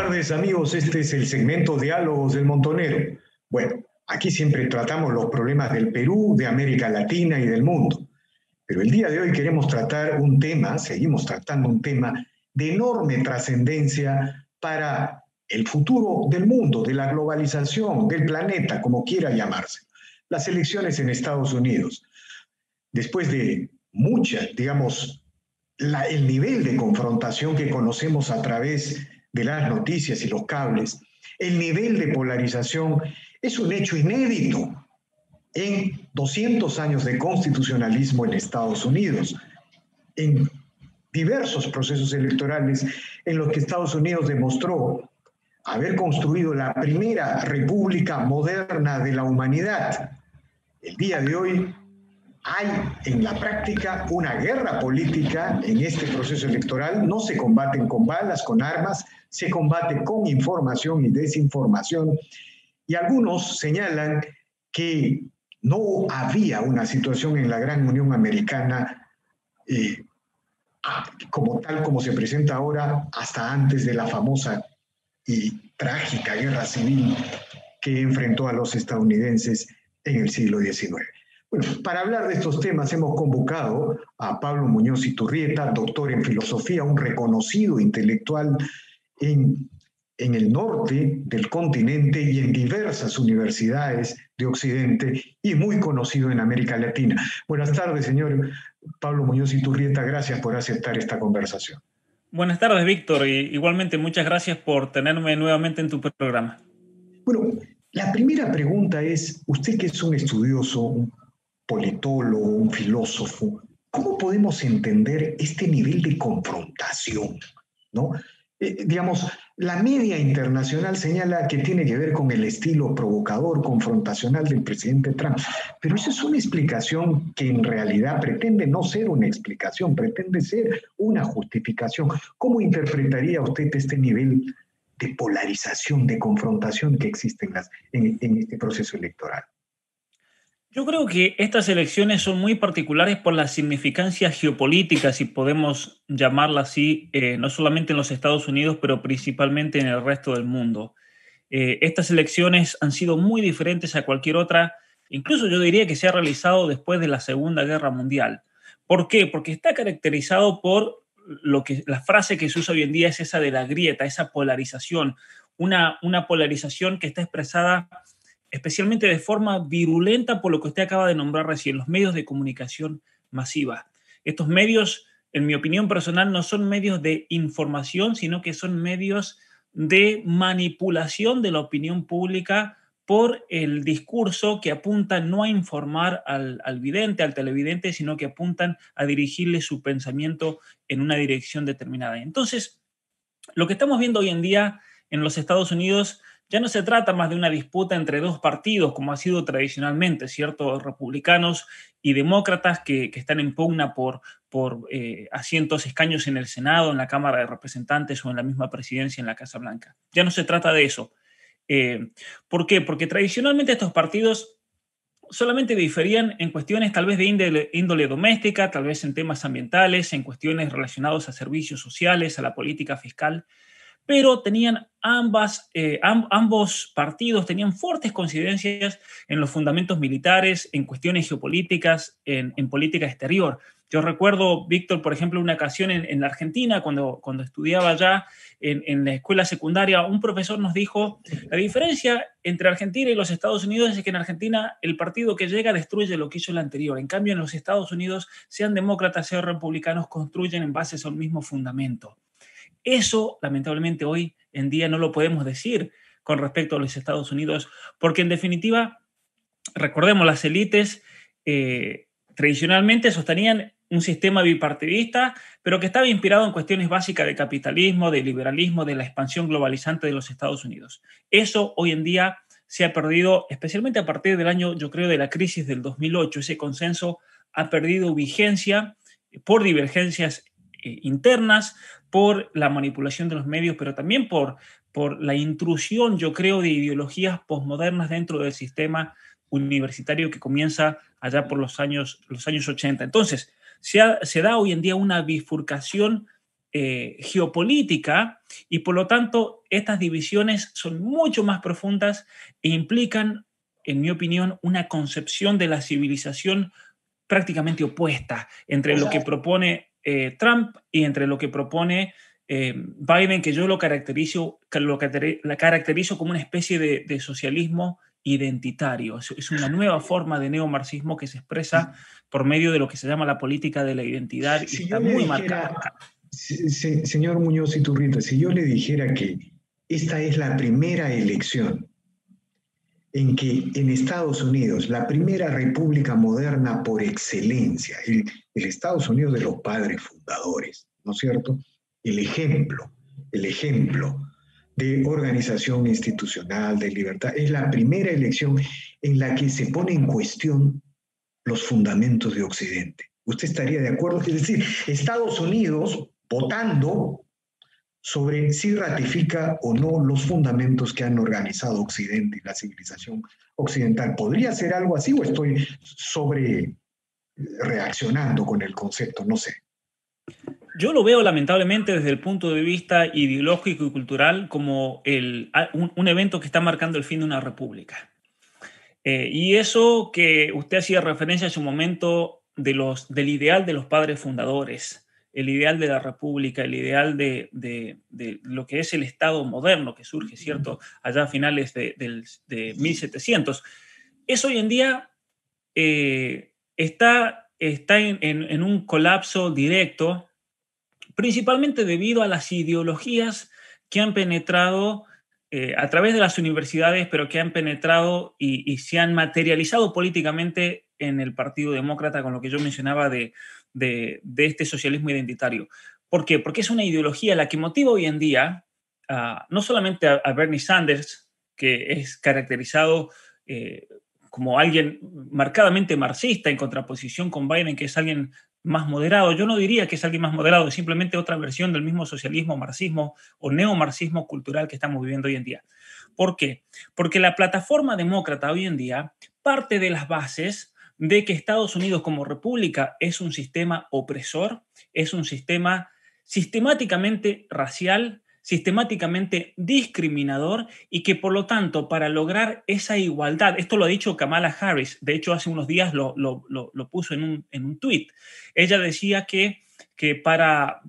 tardes, amigos. Este es el segmento Diálogos del Montonero. Bueno, aquí siempre tratamos los problemas del Perú, de América Latina y del mundo. Pero el día de hoy queremos tratar un tema, seguimos tratando un tema de enorme trascendencia para el futuro del mundo, de la globalización, del planeta, como quiera llamarse. Las elecciones en Estados Unidos. Después de muchas, digamos, el nivel de confrontación que conocemos a través de las noticias y los cables, el nivel de polarización es un hecho inédito en 200 años de constitucionalismo en Estados Unidos, en diversos procesos electorales en los que Estados Unidos demostró haber construido la primera república moderna de la humanidad. El día de hoy hay en la práctica una guerra política en este proceso electoral. No se combaten con balas, con armas, se combate con información y desinformación. Y algunos señalan que no había una situación en la Gran Unión Americana como tal como se presenta ahora hasta antes de la famosa y trágica guerra civil que enfrentó a los estadounidenses en el siglo XIX. Bueno, para hablar de estos temas hemos convocado a Pablo Muñoz Iturrieta, doctor en filosofía, un reconocido intelectual en el norte del continente y en diversas universidades de Occidente y muy conocido en América Latina. Buenas tardes, señor Pablo Muñoz Iturrieta, gracias por aceptar esta conversación. Buenas tardes, Víctor, y igualmente muchas gracias por tenerme nuevamente en tu programa. Bueno, la primera pregunta es, usted que es un estudioso, un politólogo, un filósofo, ¿cómo podemos entender este nivel de confrontación? ¿No? Digamos, la media internacional señala que tiene que ver con el estilo provocador, confrontacional del presidente Trump, pero esa es una explicación que en realidad pretende no ser una explicación, pretende ser una justificación. ¿Cómo interpretaría usted este nivel de polarización, de confrontación que existe en este proceso electoral? Yo creo que estas elecciones son muy particulares por la significancia geopolítica, si podemos llamarla así, no solamente en los Estados Unidos, pero principalmente en el resto del mundo. Estas elecciones han sido muy diferentes a cualquier otra, incluso yo diría que se ha realizado después de la Segunda Guerra Mundial. ¿Por qué? Porque está caracterizado por la frase que se usa hoy en día es esa de la grieta, esa polarización, una polarización que está expresada especialmente de forma virulenta por lo que usted acaba de nombrar recién, los medios de comunicación masiva. Estos medios, en mi opinión personal, no son medios de información, sino que son medios de manipulación de la opinión pública por el discurso que apunta no a informar al vidente, al televidente, sino que apuntan a dirigirle su pensamiento en una dirección determinada. Entonces, lo que estamos viendo hoy en día en los Estados Unidos ya no se trata más de una disputa entre dos partidos, como ha sido tradicionalmente, ¿cierto? Republicanos y demócratas que están en pugna por asientos, escaños en el Senado, en la Cámara de Representantes o en la misma presidencia en la Casa Blanca. Ya no se trata de eso. ¿Por qué? Porque tradicionalmente estos partidos solamente diferían en cuestiones tal vez de índole doméstica, tal vez en temas ambientales, en cuestiones relacionadas a servicios sociales, a la política fiscal, pero tenían ambos partidos tenían fuertes coincidencias en los fundamentos militares, en cuestiones geopolíticas, en política exterior. Yo recuerdo, Víctor, por ejemplo, una ocasión en la Argentina, cuando estudiaba allá en la escuela secundaria, un profesor nos dijo, la diferencia entre Argentina y los Estados Unidos es que en Argentina el partido que llega destruye lo que hizo el anterior. En cambio, en los Estados Unidos, sean demócratas, sean republicanos, construyen en base a un mismo fundamento. Eso, lamentablemente, hoy en día no lo podemos decir con respecto a los Estados Unidos, porque en definitiva, recordemos, las élites tradicionalmente sostenían un sistema bipartidista, pero que estaba inspirado en cuestiones básicas de capitalismo, de liberalismo, de la expansión globalizante de los Estados Unidos. Eso hoy en día se ha perdido, especialmente a partir del año, yo creo, de la crisis del 2008. Ese consenso ha perdido vigencia por divergencias internas, por la manipulación de los medios, pero también por la intrusión, yo creo, de ideologías posmodernas dentro del sistema universitario que comienza allá por los años 80. Entonces, se da hoy en día una bifurcación geopolítica, y por lo tanto estas divisiones son mucho más profundas e implican, en mi opinión, una concepción de la civilización prácticamente opuesta entre lo que propone Trump y entre lo que propone Biden, que yo la caracterizo como una especie de socialismo identitario. Es una nueva forma de neomarxismo que se expresa por medio de lo que se llama la política de la identidad y está muy marcada. Señor Muñoz Iturrieta, si yo le dijera que esta es la primera elección en que en Estados Unidos, la primera república moderna por excelencia, el Estados Unidos de los padres fundadores, ¿no es cierto? El ejemplo de organización institucional, de libertad, es la primera elección en la que se pone en cuestión los fundamentos de Occidente. ¿Usted estaría de acuerdo? Es decir, Estados Unidos votando sobre si ratifica o no los fundamentos que han organizado Occidente y la civilización occidental. ¿Podría ser algo así o estoy sobre reaccionando con el concepto? No sé. Yo lo veo lamentablemente desde el punto de vista ideológico y cultural como un evento que está marcando el fin de una república. Y eso que usted hacía referencia en su momento del ideal de los padres fundadores, el ideal de la república, el ideal de lo que es el Estado moderno que surge, ¿cierto?, allá a finales de 1700. Eso hoy en día está en un colapso directo, principalmente debido a las ideologías que han penetrado a través de las universidades, pero que han penetrado y se han materializado políticamente en el Partido Demócrata, con lo que yo mencionaba de este socialismo identitario. ¿Por qué? Porque es una ideología la que motiva hoy en día no solamente a Bernie Sanders, que es caracterizado como alguien marcadamente marxista en contraposición con Biden, que es alguien más moderado. Yo no diría que es alguien más moderado, es simplemente otra versión del mismo socialismo, marxismo o neomarxismo cultural que estamos viviendo hoy en día. ¿Por qué? Porque la plataforma demócrata hoy en día parte de las bases de que Estados Unidos como república es un sistema opresor, es un sistema sistemáticamente racial, sistemáticamente discriminador y que por lo tanto para lograr esa igualdad, esto lo ha dicho Kamala Harris, de hecho hace unos días lo puso en un tuit, ella decía que para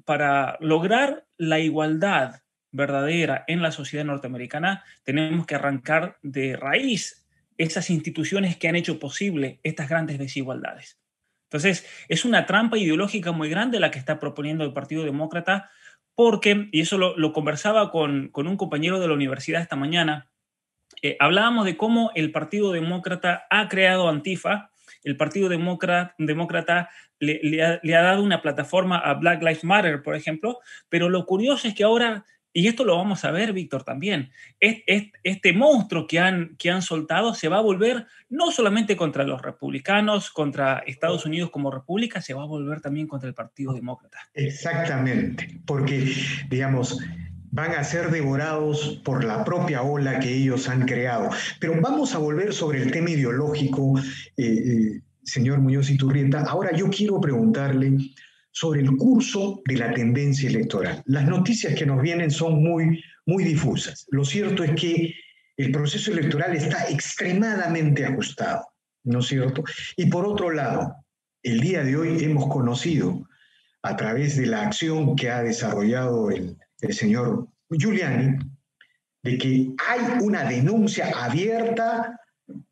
lograr la igualdad verdadera en la sociedad norteamericana tenemos que arrancar de raíz esas instituciones que han hecho posible estas grandes desigualdades. Entonces es una trampa ideológica muy grande la que está proponiendo el Partido Demócrata, porque, y eso lo conversaba con un compañero de la universidad esta mañana, hablábamos de cómo el Partido Demócrata ha creado Antifa, el Partido Demócrata le ha dado una plataforma a Black Lives Matter, por ejemplo, pero lo curioso es que ahora, y esto lo vamos a ver, Víctor, también, este monstruo que han soltado se va a volver no solamente contra los republicanos, contra Estados Unidos como república, se va a volver también contra el Partido Demócrata. Exactamente, porque, digamos, van a ser devorados por la propia ola que ellos han creado. Pero vamos a volver sobre el tema ideológico, señor Muñoz Iturrieta. Ahora yo quiero preguntarle sobre el curso de la tendencia electoral. Las noticias que nos vienen son muy, muy difusas. Lo cierto es que el proceso electoral está extremadamente ajustado, ¿no es cierto? Y por otro lado, el día de hoy hemos conocido, a través de la acción que ha desarrollado el señor Giuliani, de que hay una denuncia abierta,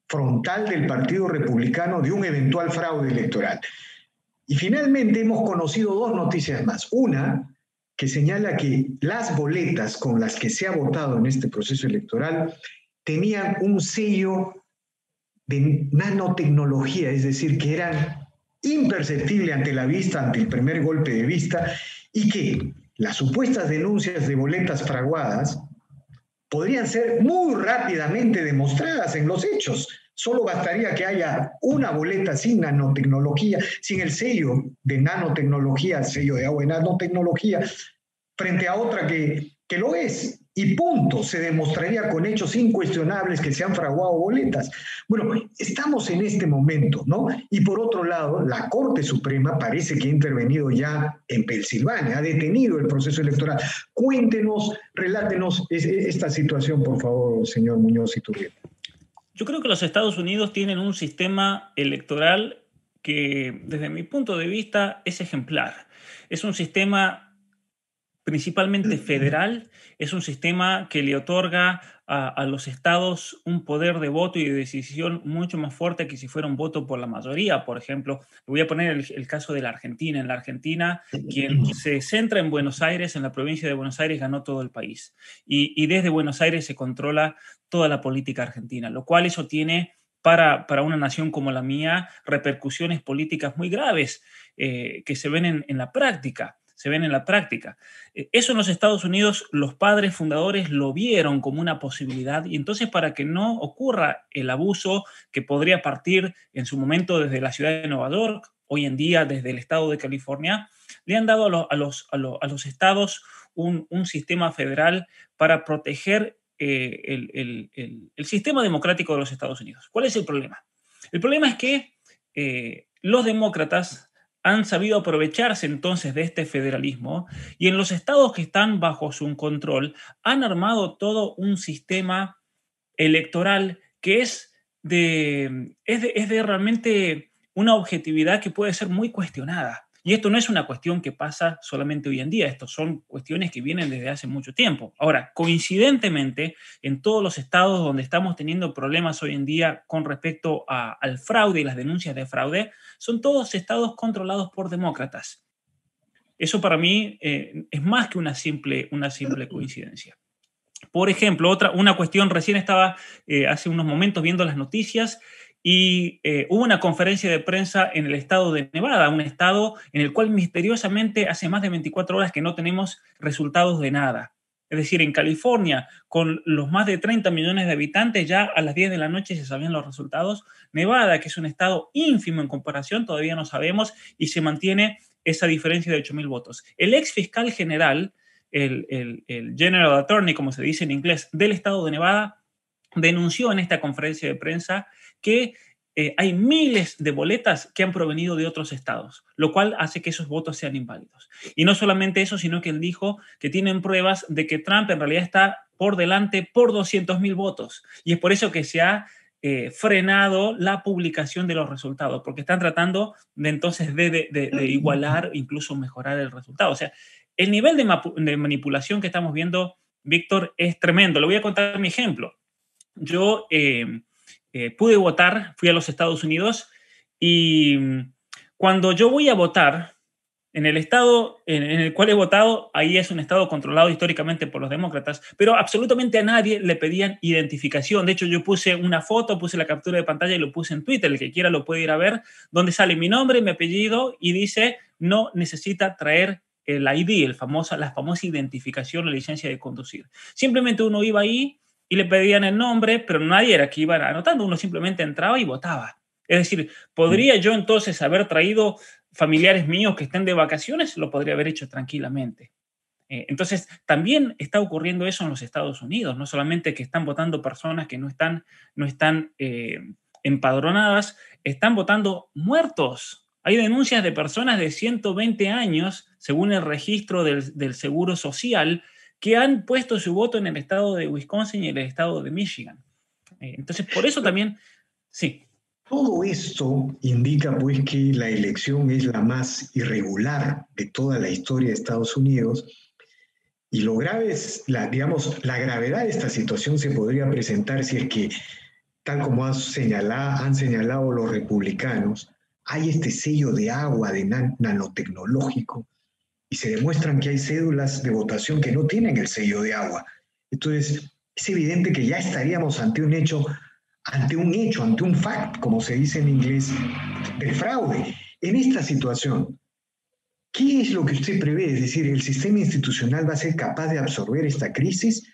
frontal del Partido Republicano de un eventual fraude electoral. Y finalmente hemos conocido dos noticias más. Una, que señala que las boletas con las que se ha votado en este proceso electoral tenían un sello de nanotecnología, es decir, que eran imperceptibles ante la vista, ante el primer golpe de vista, y que las supuestas denuncias de boletas fraguadas podrían ser muy rápidamente demostradas en los hechos. Solo bastaría que haya una boleta sin nanotecnología, sin el sello de nanotecnología, sello de agua de nanotecnología, frente a otra que lo es. y punto, se demostraría con hechos incuestionables que se han fraguado boletas. Bueno, estamos en este momento, ¿no? Y por otro lado, la Corte Suprema parece que ha intervenido ya en Pensilvania, ha detenido el proceso electoral. Cuéntenos, relátenos esta situación, por favor, señor Muñoz Iturrieta. Yo creo que los Estados Unidos tienen un sistema electoral que, desde mi punto de vista, es ejemplar. Es un sistema principalmente federal, es un sistema que le otorga a los estados un poder de voto y de decisión mucho más fuerte que si fuera un voto por la mayoría. Por ejemplo, voy a poner el caso de la Argentina. En la Argentina, quien se centra en Buenos Aires, en la provincia de Buenos Aires, ganó todo el país. Y desde Buenos Aires se controla toda la política argentina, lo cual eso tiene para una nación como la mía repercusiones políticas muy graves que se ven en la práctica. Se ven en la práctica. Eso en los Estados Unidos, los padres fundadores lo vieron como una posibilidad y entonces para que no ocurra el abuso que podría partir en su momento desde la ciudad de Nueva York, hoy en día desde el estado de California, le han dado a los estados un sistema federal para proteger el sistema democrático de los Estados Unidos. ¿Cuál es el problema? El problema es que los demócratas han sabido aprovecharse entonces de este federalismo y en los estados que están bajo su control han armado todo un sistema electoral que es de realmente una objetividad que puede ser muy cuestionada. Y esto no es una cuestión que pasa solamente hoy en día, esto son cuestiones que vienen desde hace mucho tiempo. Ahora, coincidentemente, en todos los estados donde estamos teniendo problemas hoy en día con respecto al fraude y las denuncias de fraude, son todos estados controlados por demócratas. Eso para mí es más que una simple coincidencia. Por ejemplo, una cuestión, recién estaba hace unos momentos viendo las noticias y hubo una conferencia de prensa en el estado de Nevada, un estado en el cual misteriosamente hace más de 24 horas que no tenemos resultados de nada. Es decir, en California, con los más de 30 millones de habitantes, ya a las 10 de la noche se sabían los resultados. Nevada, que es un estado ínfimo en comparación, todavía no sabemos y se mantiene esa diferencia de 8,000 votos. El ex fiscal general, el General Attorney, como se dice en inglés, del estado de Nevada, denunció en esta conferencia de prensa que hay miles de boletas que han provenido de otros estados, lo cual hace que esos votos sean inválidos. Y no solamente eso, sino que él dijo que tienen pruebas de que Trump en realidad está por delante por 200,000 votos. Y es por eso que se ha frenado la publicación de los resultados, porque están tratando de entonces de igualar, incluso mejorar el resultado. O sea, el nivel de manipulación que estamos viendo, Víctor, es tremendo. Le voy a contar mi ejemplo. Yo pude votar, fui a los Estados Unidos y cuando yo voy a votar, en el estado en el cual he votado, ahí es un estado controlado históricamente por los demócratas, pero absolutamente a nadie le pedían identificación. De hecho, yo puse una foto, puse la captura de pantalla y lo puse en Twitter, el que quiera lo puede ir a ver, donde sale mi nombre, mi apellido y dice no necesita traer el ID, la famosa identificación o licencia de conducir. Simplemente uno iba ahí y le pedían el nombre, pero nadie era que iba anotando, uno simplemente entraba y votaba. Es decir, ¿podría yo entonces haber traído familiares míos que estén de vacaciones? Lo podría haber hecho tranquilamente. Entonces, también está ocurriendo eso en los Estados Unidos, no solamente que están votando personas que no están empadronadas, están votando muertos. Hay denuncias de personas de 120 años, según el registro del Seguro Social, que han puesto su voto en el estado de Wisconsin y el estado de Michigan. Entonces, por eso también, sí. Todo esto indica pues que la elección es la más irregular de toda la historia de Estados Unidos y lo grave es, la gravedad de esta situación se podría presentar si es que, tal como han señalado los republicanos, hay este sello de agua de nanotecnológico y se demuestran que hay cédulas de votación que no tienen el sello de agua. Entonces, es evidente que ya estaríamos ante un fact, como se dice en inglés, de fraude. En esta situación, ¿qué es lo que usted prevé? Es decir, ¿el sistema institucional va a ser capaz de absorber esta crisis?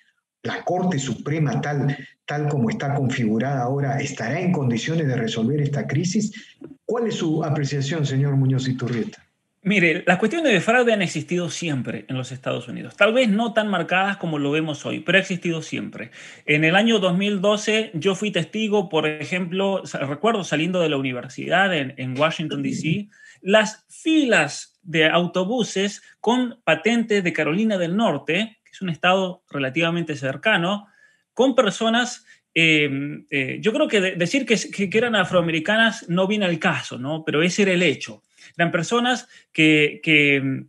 ¿La Corte Suprema, tal como está configurada ahora, estará en condiciones de resolver esta crisis? ¿Cuál es su apreciación, señor Muñoz Iturrieta? Mire, las cuestiones de fraude han existido siempre en los Estados Unidos. Tal vez no tan marcadas como lo vemos hoy, pero ha existido siempre. En el año 2012 yo fui testigo, por ejemplo, recuerdo saliendo de la universidad en Washington, D.C., las filas de autobuses con patentes de Carolina del Norte, que es un estado relativamente cercano, con personas yo creo que decir que eran afroamericanas no viene al caso, ¿no? Pero ese era el hecho. Eran personas que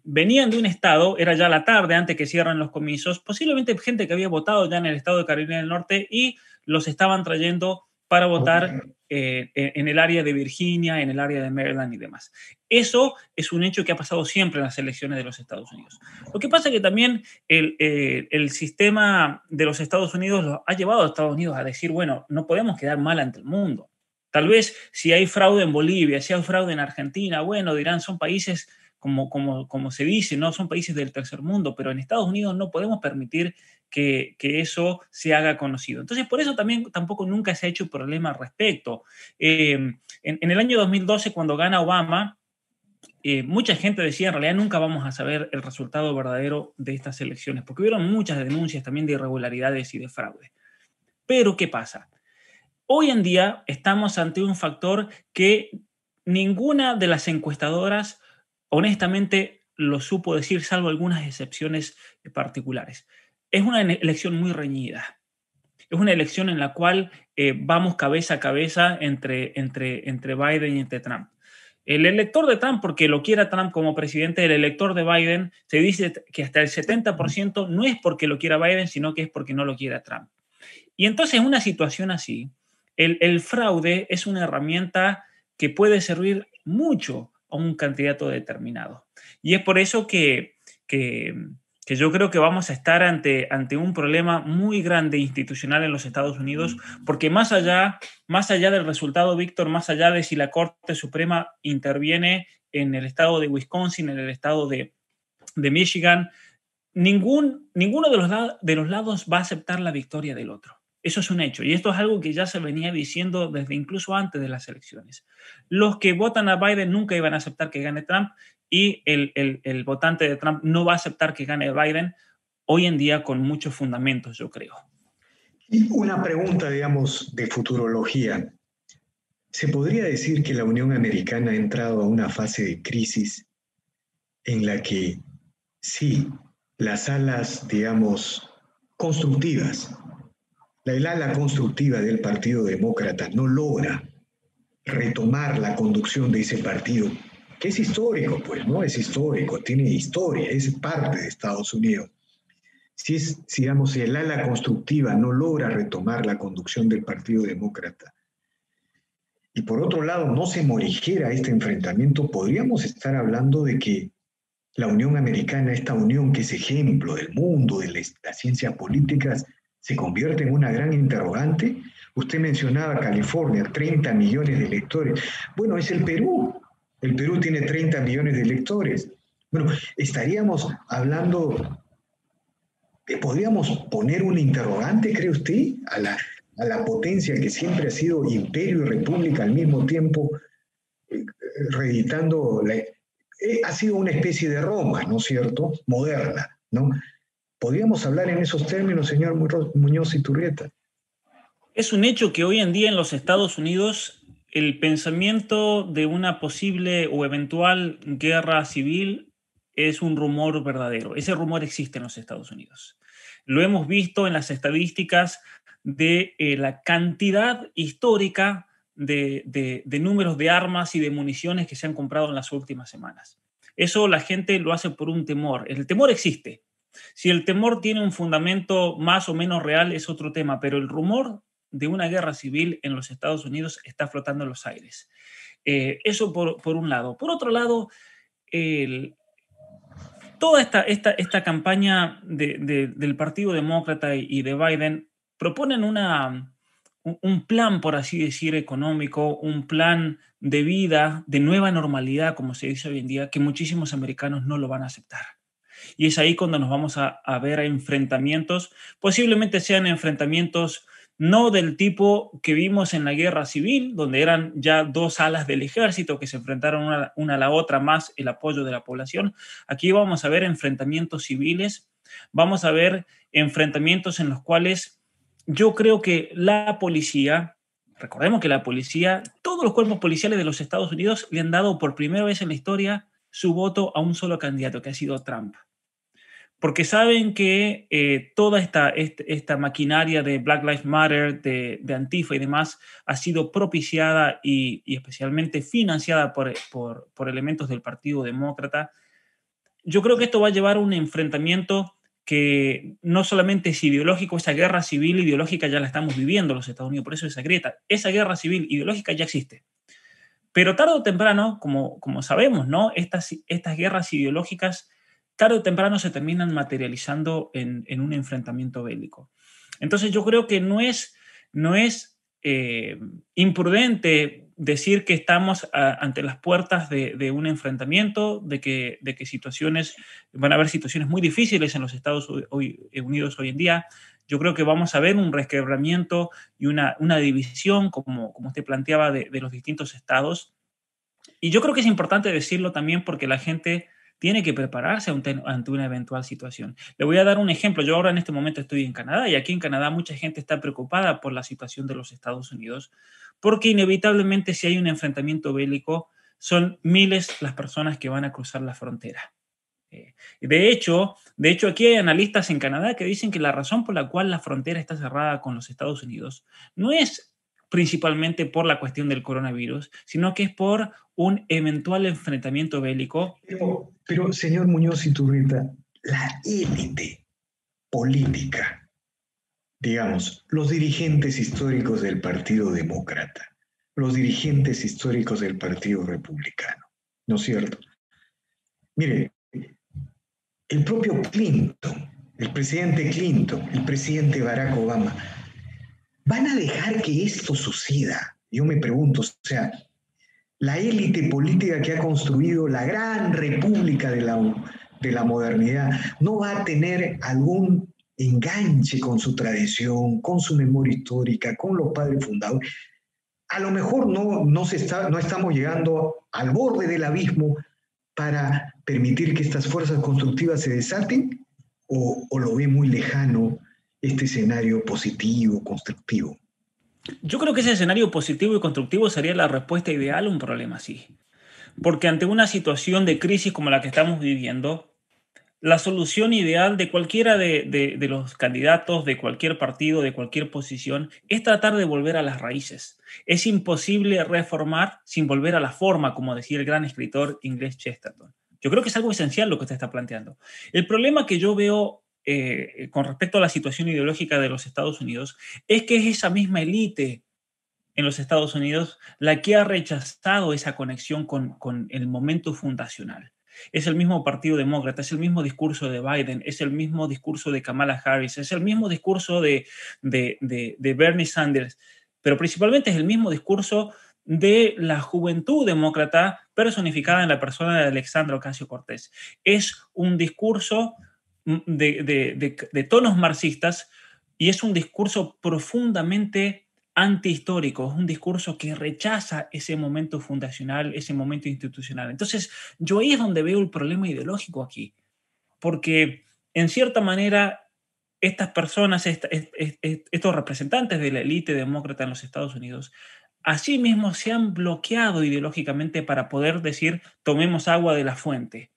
venían de un estado, era ya la tarde antes que cierran los comicios, posiblemente gente que había votado ya en el estado de Carolina del Norte y los estaban trayendo para votar en el área de Virginia, en el área de Maryland y demás. Eso es un hecho que ha pasado siempre en las elecciones de los Estados Unidos. Lo que pasa es que también el sistema de los Estados Unidos lo ha llevado a Estados Unidos a decir, bueno, no podemos quedar mal ante el mundo. Tal vez si hay fraude en Bolivia, si hay fraude en Argentina, bueno, dirán, son países como se dice, ¿no? Son países del tercer mundo, pero en Estados Unidos no podemos permitir que eso se haga conocido. Entonces, por eso también tampoco nunca se ha hecho problema al respecto. En el año 2012, cuando gana Obama, mucha gente decía, en realidad nunca vamos a saber el resultado verdadero de estas elecciones, porque hubieron muchas denuncias también de irregularidades y de fraude. Pero, ¿qué pasa? Hoy en día estamos ante un factor que ninguna de las encuestadoras honestamente lo supo decir, salvo algunas excepciones particulares. Es una elección muy reñida. Es una elección en la cual vamos cabeza a cabeza entre Biden y entre Trump. El elector de Trump, porque lo quiera Trump como presidente, el elector de Biden, se dice que hasta el 70% no es porque lo quiera Biden, sino que es porque no lo quiera Trump. Y entonces en una situación así, el fraude es una herramienta que puede servir mucho a un candidato determinado. Y es por eso que yo creo que vamos a estar ante un problema muy grande institucional en los Estados Unidos, porque más allá del resultado, Víctor, más allá de si la Corte Suprema interviene en el estado de Wisconsin, en el estado de Michigan, ninguno de los lados va a aceptar la victoria del otro. Eso es un hecho. Y esto es algo que ya se venía diciendo desde incluso antes de las elecciones. Los que votan a Biden nunca iban a aceptar que gane Trump y el votante de Trump no va a aceptar que gane Biden hoy en día con muchos fundamentos, yo creo. Y una pregunta, digamos, de futurología. ¿Se podría decir que la Unión Americana ha entrado a una fase de crisis en la que sí, las alas, digamos, constructivas, el ala constructiva del Partido Demócrata no logra retomar la conducción de ese partido, que es histórico, pues, ¿no? Es histórico, tiene historia, es parte de Estados Unidos. Si es, digamos, si el ala constructiva no logra retomar la conducción del Partido Demócrata, y por otro lado no se morigera este enfrentamiento, podríamos estar hablando de que la Unión Americana, esta unión que es ejemplo del mundo, de las ciencias políticas, se convierte en una gran interrogante. Usted mencionaba California, 30 millones de electores. Bueno, es el Perú. El Perú tiene 30 millones de electores. Bueno, estaríamos hablando, ¿podríamos poner un interrogante, cree usted, a la potencia que siempre ha sido imperio y república al mismo tiempo, reeditando ha sido una especie de Roma, ¿no es cierto? Moderna, ¿no? ¿Podríamos hablar en esos términos, señor Muñoz Iturrieta? Es un hecho que hoy en día en los Estados Unidos el pensamiento de una posible o eventual guerra civil es un rumor verdadero. Ese rumor existe en los Estados Unidos. Lo hemos visto en las estadísticas de la cantidad histórica de números de armas y de municiones que se han comprado en las últimas semanas. Eso la gente lo hace por un temor. El temor existe. Si el temor tiene un fundamento más o menos real es otro tema, pero el rumor de una guerra civil en los Estados Unidos está flotando en los aires. Eso por un lado. Por otro lado, toda esta campaña del Partido Demócrata y de Biden proponen un plan, por así decir, económico, un plan de vida, de nueva normalidad, como se dice hoy en día, que muchísimos americanos no lo van a aceptar. Y es ahí cuando nos vamos a ver a enfrentamientos, posiblemente sean enfrentamientos no del tipo que vimos en la guerra civil, donde eran ya dos alas del ejército que se enfrentaron una a la otra, más el apoyo de la población. Aquí vamos a ver enfrentamientos civiles, vamos a ver enfrentamientos en los cuales yo creo que la policía, recordemos que la policía, todos los cuerpos policiales de los Estados Unidos le han dado por primera vez en la historia su voto a un solo candidato, que ha sido Trump. Porque saben que toda esta maquinaria de Black Lives Matter, de Antifa y demás, ha sido propiciada y especialmente financiada por elementos del Partido Demócrata. Yo creo que esto va a llevar a un enfrentamiento que no solamente es ideológico, esa guerra civil ideológica ya la estamos viviendo los Estados Unidos, por eso esa grieta, esa guerra civil ideológica ya existe. Pero tarde o temprano, como sabemos, ¿no? Estas guerras ideológicas tarde o temprano se terminan materializando en un enfrentamiento bélico. Entonces yo creo que no es imprudente decir que estamos ante las puertas de un enfrentamiento, de que van a haber situaciones muy difíciles en los Estados Unidos hoy en día. Yo creo que vamos a ver un resquebramiento y una división, como usted planteaba, de los distintos estados. Y yo creo que es importante decirlo también porque la gente tiene que prepararse ante una eventual situación. Le voy a dar un ejemplo. Yo ahora en este momento estoy en Canadá y aquí en Canadá mucha gente está preocupada por la situación de los Estados Unidos porque inevitablemente si hay un enfrentamiento bélico son miles las personas que van a cruzar la frontera. De hecho, aquí hay analistas en Canadá que dicen que la razón por la cual la frontera está cerrada con los Estados Unidos no es principalmente por la cuestión del coronavirus, sino que es por un eventual enfrentamiento bélico. Pero señor Muñoz Iturrieta, la élite política, digamos, los dirigentes históricos del Partido Demócrata, los dirigentes históricos del Partido Republicano, ¿no es cierto? Mire, el propio Clinton, el presidente Clinton, el presidente Barack Obama, ¿van a dejar que esto suceda? Yo me pregunto, o sea, la élite política que ha construido la gran república de la modernidad no va a tener algún enganche con su tradición, con su memoria histórica, con los padres fundadores. A lo mejor no estamos llegando al borde del abismo para permitir que estas fuerzas constructivas se desaten, o lo ve muy lejano este escenario positivo, constructivo. Yo creo que ese escenario positivo y constructivo sería la respuesta ideal a un problema así. Porque ante una situación de crisis como la que estamos viviendo, la solución ideal de cualquiera de los candidatos, de cualquier partido, de cualquier posición, es tratar de volver a las raíces. Es imposible reformar sin volver a la forma, como decía el gran escritor inglés Chesterton. Yo creo que es algo esencial lo que usted está planteando. El problema que yo veo con respecto a la situación ideológica de los Estados Unidos es que es esa misma élite en los Estados Unidos la que ha rechazado esa conexión con el momento fundacional. Es el mismo Partido Demócrata, es el mismo discurso de Biden, es el mismo discurso de Kamala Harris, es el mismo discurso de Bernie Sanders, pero principalmente es el mismo discurso de la juventud demócrata personificada en la persona de Alexandria Ocasio-Cortez. Es un discurso de tonos marxistas y es un discurso profundamente antihistórico, es un discurso que rechaza ese momento fundacional, ese momento institucional. Entonces, yo ahí es donde veo el problema ideológico aquí, porque en cierta manera estas personas, estos representantes de la élite demócrata en los Estados Unidos, así mismo se han bloqueado ideológicamente para poder decir, tomemos agua de la fuente.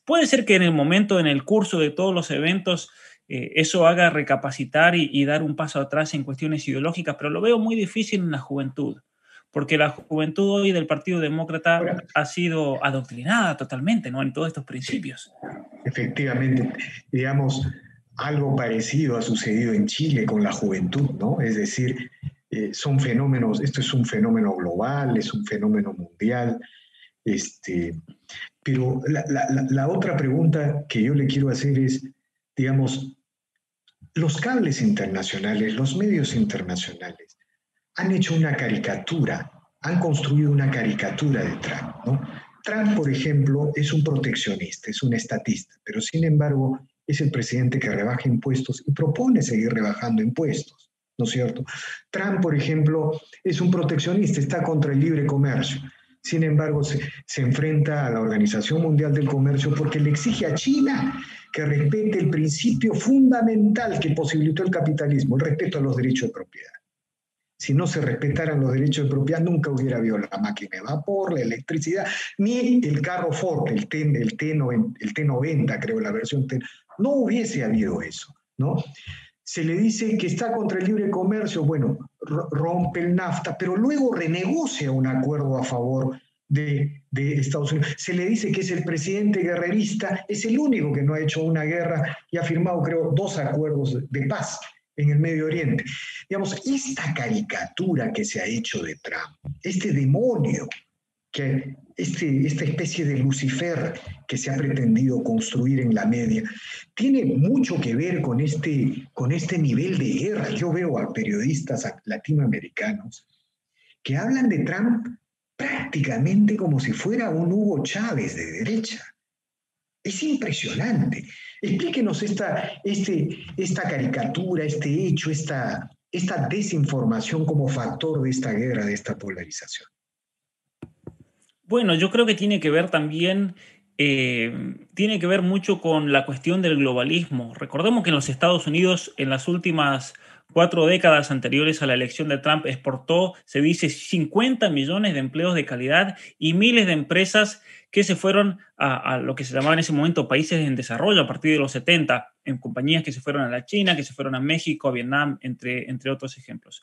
Puede ser que en el momento, en el curso de todos los eventos, eso haga recapacitar y dar un paso atrás en cuestiones ideológicas, pero lo veo muy difícil en la juventud, porque la juventud hoy del Partido Demócrata ha sido adoctrinada totalmente, ¿no?, en todos estos principios. Efectivamente, digamos, algo parecido ha sucedido en Chile con la juventud, ¿no? Es decir, son fenómenos, esto es un fenómeno global, es un fenómeno mundial, pero la otra pregunta que yo le quiero hacer es, digamos, los cables internacionales, los medios internacionales han hecho una caricatura, han construido una caricatura de Trump, ¿no? Trump, por ejemplo, es un proteccionista, es un estatista, pero sin embargo es el presidente que rebaja impuestos y propone seguir rebajando impuestos, ¿no es cierto? Trump, por ejemplo, es un proteccionista, está contra el libre comercio. Sin embargo, se enfrenta a la Organización Mundial del Comercio porque le exige a China que respete el principio fundamental que posibilitó el capitalismo, el respeto a los derechos de propiedad. Si no se respetaran los derechos de propiedad, nunca hubiera habido la máquina de vapor, la electricidad, ni el carro Ford, el T90, creo, la versión T. No hubiese habido eso, ¿no? Se le dice que está contra el libre comercio, bueno, rompe el NAFTA, pero luego renegocia un acuerdo a favor de Estados Unidos. Se le dice que es el presidente guerrerista, es el único que no ha hecho una guerra y ha firmado, creo, 2 acuerdos de paz en el Medio Oriente. Digamos, esta caricatura que se ha hecho de Trump, este demonio, esta especie de Lucifer que se ha pretendido construir en la media, tiene mucho que ver con este nivel de guerra. Yo veo a periodistas latinoamericanos que hablan de Trump prácticamente como si fuera un Hugo Chávez de derecha. Es impresionante. Explíquenos esta caricatura, este hecho, esta desinformación como factor de esta guerra, de esta polarización. Bueno, yo creo que tiene que ver también, tiene que ver mucho con la cuestión del globalismo. Recordemos que en los Estados Unidos, en las últimas 4 décadas anteriores a la elección de Trump, exportó, se dice, 50 millones de empleos de calidad y miles de empresas que se fueron a lo que se llamaba en ese momento países en desarrollo a partir de los 70, en compañías que se fueron a la China, que se fueron a México, a Vietnam, entre otros ejemplos.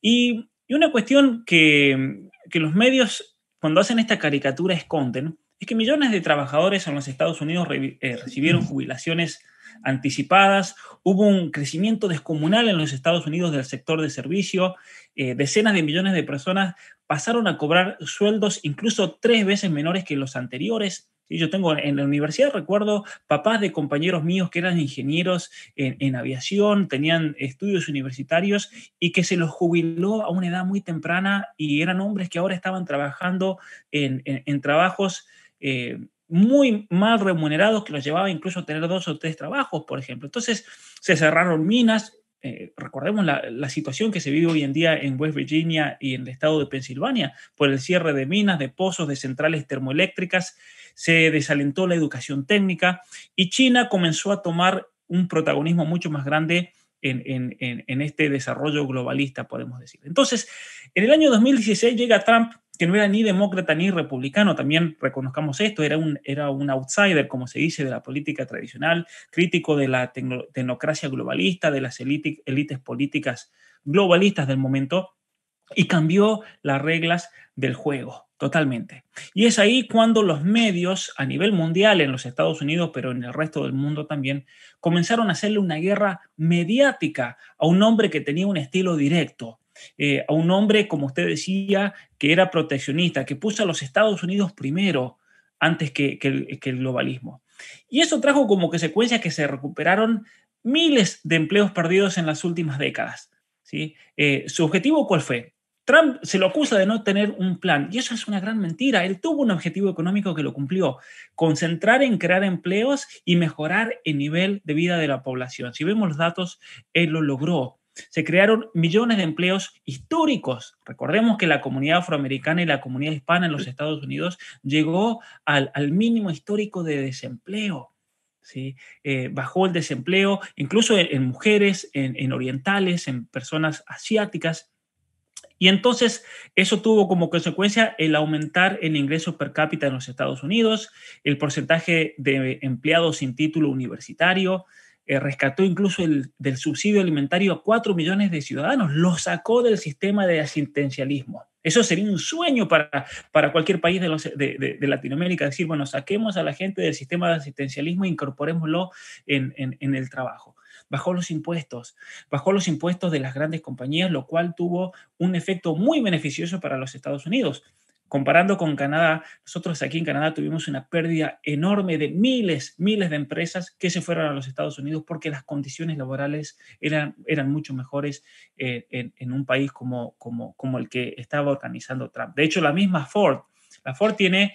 Y una cuestión que los medios, cuando hacen esta caricatura, esconden, es que millones de trabajadores en los Estados Unidos recibieron jubilaciones anticipadas, hubo un crecimiento descomunal en los Estados Unidos del sector de servicio, decenas de millones de personas pasaron a cobrar sueldos incluso 3 veces menores que los anteriores. ¿Sí? Yo tengo en la universidad, recuerdo papás de compañeros míos que eran ingenieros en aviación, tenían estudios universitarios y que se los jubiló a una edad muy temprana y eran hombres que ahora estaban trabajando en trabajos muy mal remunerados que los llevaba incluso a tener 2 o 3 trabajos, por ejemplo. Entonces se cerraron minas. Recordemos la situación que se vive hoy en día en West Virginia y en el estado de Pensilvania por el cierre de minas, de pozos, de centrales termoeléctricas. Se desalentó la educación técnica y China comenzó a tomar un protagonismo mucho más grande en este desarrollo globalista, podemos decir. Entonces, en el año 2016 llega Trump, que no era ni demócrata ni republicano, también reconozcamos esto, era un outsider, como se dice, de la política tradicional, crítico de la tecnocracia globalista, de las élites políticas globalistas del momento, y cambió las reglas del juego totalmente. Y es ahí cuando los medios a nivel mundial, en los Estados Unidos, pero en el resto del mundo también, comenzaron a hacerle una guerra mediática a un hombre que tenía un estilo directo, a un hombre, como usted decía, que era proteccionista, que puso a los Estados Unidos primero antes que el globalismo. Y eso trajo como consecuencia que se recuperaron miles de empleos perdidos en las últimas décadas. ¿Sí? ¿Su objetivo cuál fue? Trump se lo acusa de no tener un plan y eso es una gran mentira. Él tuvo un objetivo económico que lo cumplió, concentrar en crear empleos y mejorar el nivel de vida de la población. Si vemos los datos, él lo logró. Se crearon millones de empleos históricos. Recordemos que la comunidad afroamericana y la comunidad hispana en los Estados Unidos llegó al mínimo histórico de desempleo. ¿Sí? Bajó el desempleo, incluso en mujeres, en orientales, en personas asiáticas. Y entonces eso tuvo como consecuencia el aumentar el ingreso per cápita en los Estados Unidos, el porcentaje de empleados sin título universitario, rescató incluso del subsidio alimentario a 4 millones de ciudadanos, lo sacó del sistema de asistencialismo. Eso sería un sueño para cualquier país de Latinoamérica, decir, bueno, saquemos a la gente del sistema de asistencialismo e incorporémoslo en el trabajo. Bajó los impuestos de las grandes compañías, lo cual tuvo un efecto muy beneficioso para los Estados Unidos. Comparando con Canadá, nosotros aquí en Canadá tuvimos una pérdida enorme de miles de empresas que se fueron a los Estados Unidos porque las condiciones laborales eran mucho mejores en un país como el que estaba organizando Trump. De hecho, la misma Ford La Ford tiene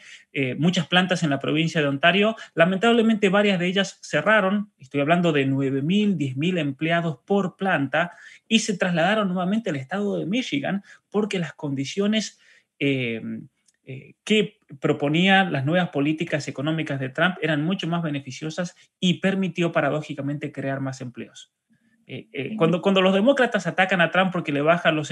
muchas plantas en la provincia de Ontario. Lamentablemente, varias de ellas cerraron. Estoy hablando de 9,000, 10,000 empleados por planta y se trasladaron nuevamente al estado de Michigan porque las condiciones que proponían las nuevas políticas económicas de Trump eran mucho más beneficiosas y permitió paradójicamente crear más empleos. Cuando los demócratas atacan a Trump porque le bajan los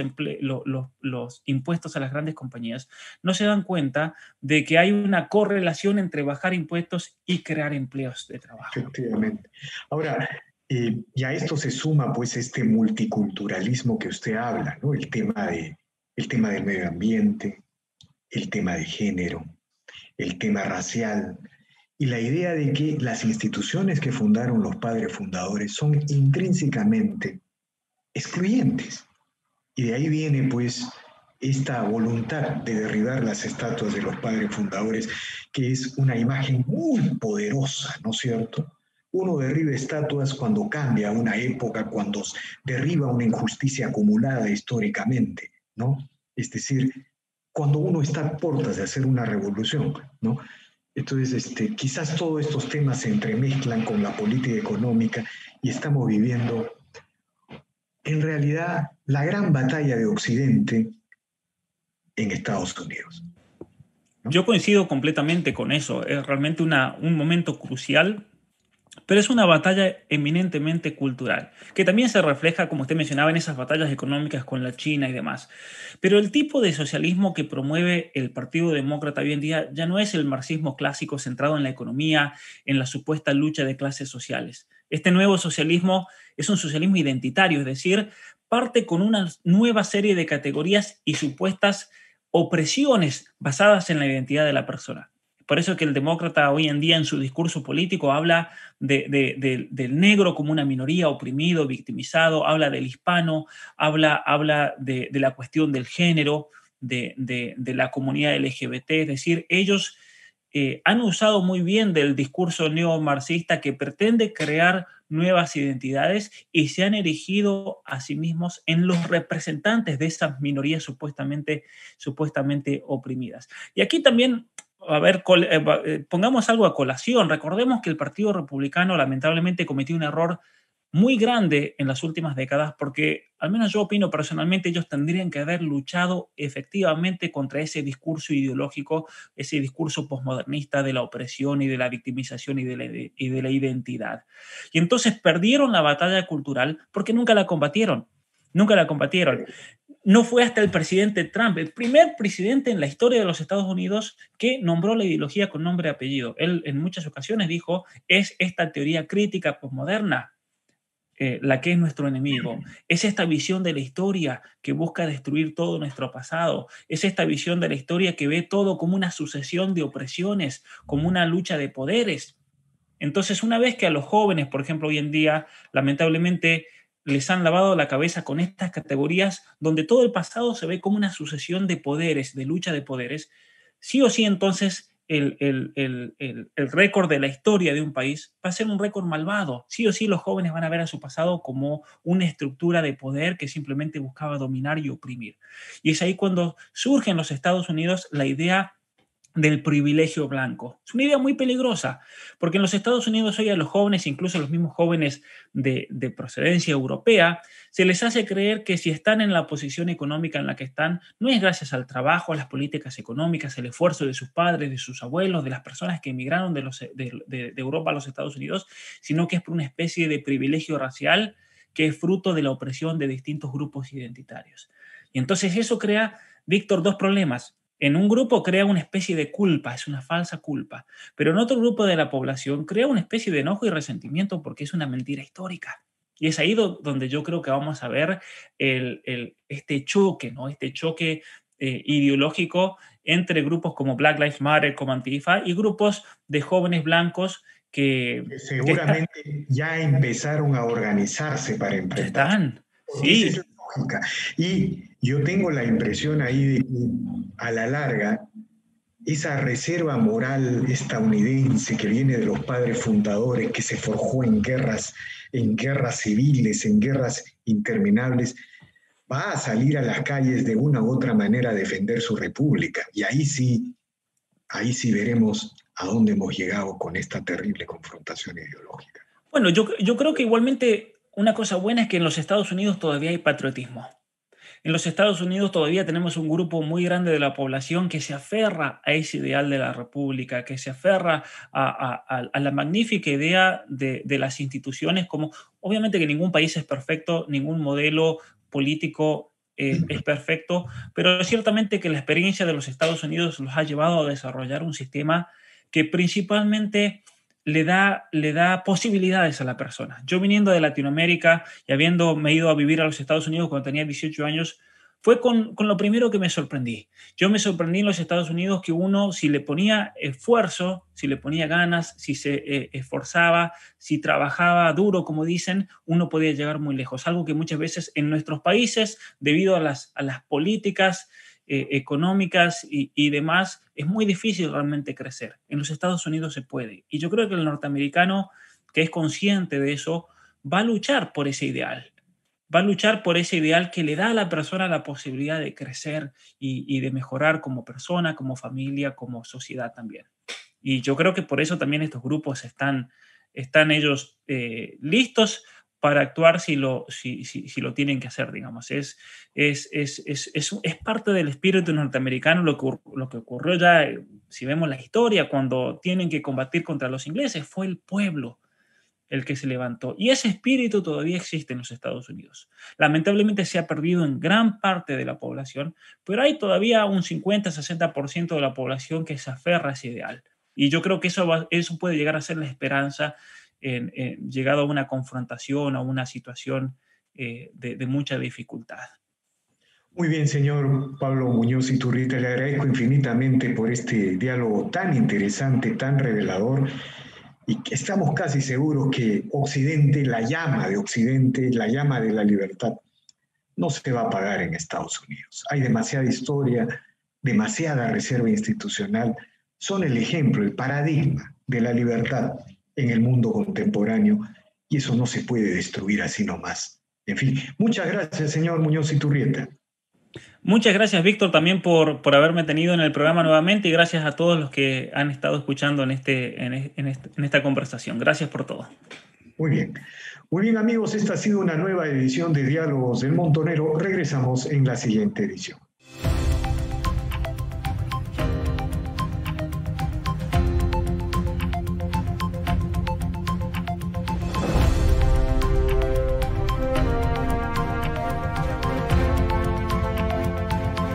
impuestos a las grandes compañías, no se dan cuenta de que hay una correlación entre bajar impuestos y crear empleos de trabajo. Efectivamente. Ahora, y a esto se suma pues este multiculturalismo que usted habla, ¿no? El tema del medio ambiente, el tema de género, el tema racial y la idea de que las instituciones que fundaron los padres fundadores son intrínsecamente excluyentes. Y de ahí viene pues esta voluntad de derribar las estatuas de los padres fundadores, que es una imagen muy poderosa, ¿no es cierto? Uno derriba estatuas cuando cambia una época, cuando derriba una injusticia acumulada históricamente, ¿no? Es decir, cuando uno está a puertas de hacer una revolución, ¿no? Entonces, quizás todos estos temas se entremezclan con la política económica y estamos viviendo, en realidad, la gran batalla de Occidente en Estados Unidos, ¿no? Yo coincido completamente con eso. Es realmente un momento crucial, pero es una batalla eminentemente cultural, que también se refleja, como usted mencionaba, en esas batallas económicas con la China y demás. Pero el tipo de socialismo que promueve el Partido Demócrata hoy en día ya no es el marxismo clásico centrado en la economía, en la supuesta lucha de clases sociales. Este nuevo socialismo es un socialismo identitario, es decir, parte con una nueva serie de categorías y supuestas opresiones basadas en la identidad de la persona. Por eso que el demócrata hoy en día en su discurso político habla del negro como una minoría oprimido, victimizado, habla del hispano, habla de la cuestión del género, de la comunidad LGBT. Es decir, ellos han usado muy bien del discurso neomarxista que pretende crear nuevas identidades y se han erigido a sí mismos en los representantes de esas minorías supuestamente oprimidas. Y aquí también, a ver, pongamos algo a colación. Recordemos que el Partido Republicano lamentablemente cometió un error muy grande en las últimas décadas porque, al menos yo opino personalmente, ellos tendrían que haber luchado efectivamente contra ese discurso ideológico, ese discurso posmodernista de la opresión y de la victimización y de la identidad. Y entonces perdieron la batalla cultural porque nunca la combatieron. Nunca la combatieron. No fue hasta el presidente Trump, el primer presidente en la historia de los Estados Unidos que nombró la ideología con nombre y apellido. Él en muchas ocasiones dijo, es esta teoría crítica posmoderna la que es nuestro enemigo. Es esta visión de la historia que busca destruir todo nuestro pasado. Es esta visión de la historia que ve todo como una sucesión de opresiones, como una lucha de poderes. Entonces, una vez que a los jóvenes, por ejemplo, hoy en día, lamentablemente, les han lavado la cabeza con estas categorías donde todo el pasado se ve como una sucesión de poderes, de lucha de poderes, sí o sí entonces el récord de la historia de un país va a ser un récord malvado. Sí o sí los jóvenes van a ver a su pasado como una estructura de poder que simplemente buscaba dominar y oprimir. Y es ahí cuando surge en los Estados Unidos la idea del privilegio blanco. Es una idea muy peligrosa, porque en los Estados Unidos hoy a los jóvenes, incluso a los mismos jóvenes de procedencia europea, se les hace creer que si están en la posición económica en la que están, no es gracias al trabajo, a las políticas económicas, el esfuerzo de sus padres, de sus abuelos, de las personas que emigraron de Europa a los Estados Unidos, sino que es por una especie de privilegio racial que es fruto de la opresión de distintos grupos identitarios. Y entonces eso crea, Víctor, dos problemas. En un grupo crea una especie de culpa, es una falsa culpa, pero en otro grupo de la población crea una especie de enojo y resentimiento porque es una mentira histórica. Y es ahí donde yo creo que vamos a ver este choque, ¿no? Este choque ideológico entre grupos como Black Lives Matter, como Antifa, y grupos de jóvenes blancos que seguramente ya empezaron a organizarse para enfrentar. Están, sí. Esa es la lógica. Y yo tengo la impresión ahí de que a la larga esa reserva moral estadounidense que viene de los padres fundadores, que se forjó en guerras civiles, en guerras interminables, va a salir a las calles de una u otra manera a defender su república. Y ahí sí ahí sí veremos a dónde hemos llegado con esta terrible confrontación ideológica. Bueno, yo creo que igualmente una cosa buena es que en los Estados Unidos todavía hay patriotismo. En los Estados Unidos todavía tenemos un grupo muy grande de la población que se aferra a ese ideal de la república, que se aferra a la magnífica idea de las instituciones, como obviamente que ningún país es perfecto, ningún modelo político es perfecto, pero ciertamente que la experiencia de los Estados Unidos los ha llevado a desarrollar un sistema que principalmente le da posibilidades a la persona. Yo viniendo de Latinoamérica y habiéndome ido a vivir a los Estados Unidos cuando tenía 18 años, fue con lo primero que me sorprendí. Yo me sorprendí en los Estados Unidos que uno, si le ponía esfuerzo, si le ponía ganas, si se esforzaba, si trabajaba duro, como dicen, uno podía llegar muy lejos. Algo que muchas veces en nuestros países, debido a las políticas económicas y demás, es muy difícil realmente crecer. En los Estados Unidos se puede. Y yo creo que el norteamericano, que es consciente de eso, va a luchar por ese ideal. Va a luchar por ese ideal que le da a la persona la posibilidad de crecer y de mejorar como persona, como familia, como sociedad también. Y yo creo que por eso también estos grupos están ellos listos para actuar si lo tienen que hacer, digamos. Es parte del espíritu norteamericano lo que ocurrió ya, si vemos la historia, cuando tienen que combatir contra los ingleses, fue el pueblo el que se levantó. Y ese espíritu todavía existe en los Estados Unidos. Lamentablemente se ha perdido en gran parte de la población, pero hay todavía un 50-60% de la población que se aferra a ese ideal. Y yo creo que eso puede llegar a ser la esperanza llegado a una confrontación o una situación de mucha dificultad. Muy bien, señor Pablo Muñoz Iturrita, le agradezco infinitamente por este diálogo tan interesante, tan revelador, y que estamos casi seguros que Occidente, la llama de Occidente, la llama de la libertad, no se va a apagar en Estados Unidos. Hay demasiada historia, demasiada reserva institucional, son el ejemplo, el paradigma de la libertad en el mundo contemporáneo, y eso no se puede destruir así nomás. En fin, muchas gracias, señor Muñoz Iturrieta. Muchas gracias, Víctor, también por haberme tenido en el programa nuevamente, y gracias a todos los que han estado escuchando en esta conversación. Gracias por todo. Muy bien. Muy bien, amigos, esta ha sido una nueva edición de Diálogos del Montonero. Regresamos en la siguiente edición.